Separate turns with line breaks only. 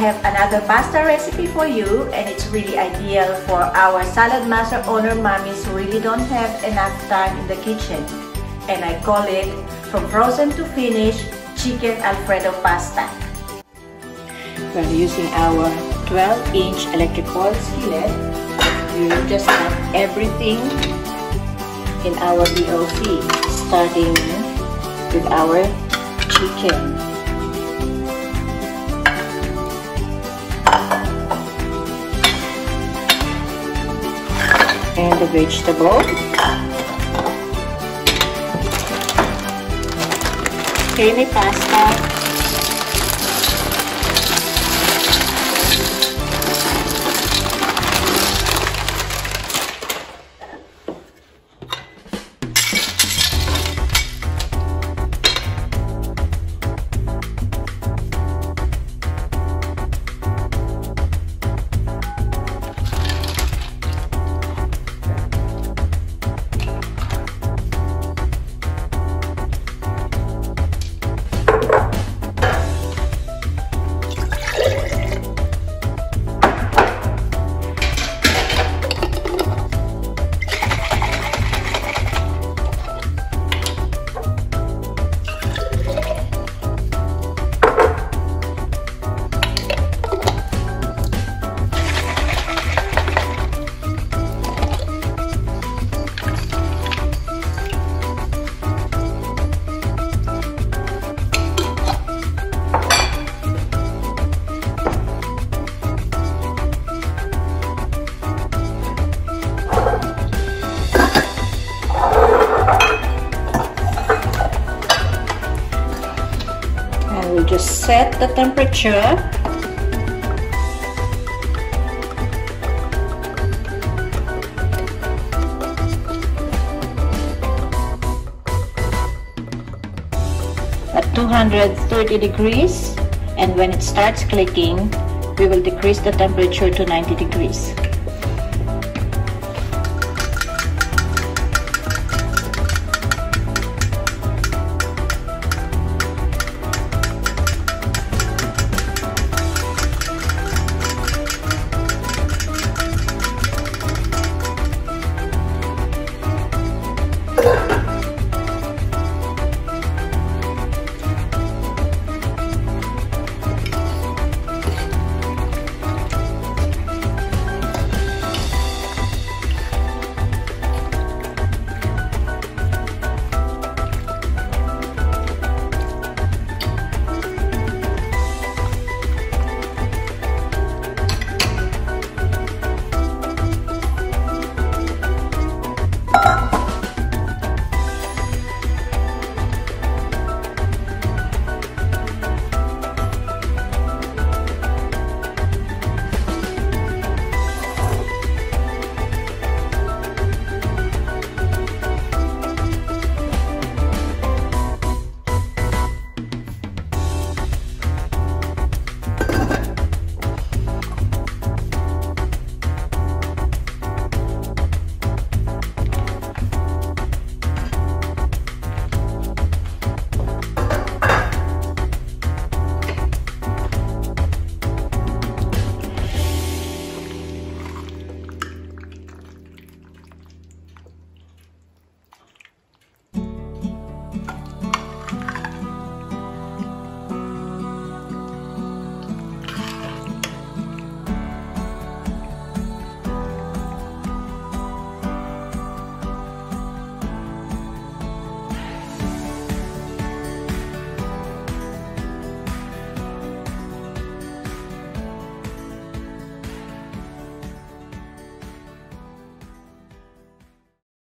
have another pasta recipe for you, and it's really ideal for our Saladmaster owner mommies who really don't have enough time in the kitchen. And I call it From Frozen to Finish Chicken Alfredo Pasta. We're using our 12-inch electric oil skillet. We will just add everything in our BOC, starting with our chicken. And the vegetable, creamy pasta, we'll just set the temperature at 230 degrees, and when it starts clicking, we will decrease the temperature to 90 degrees.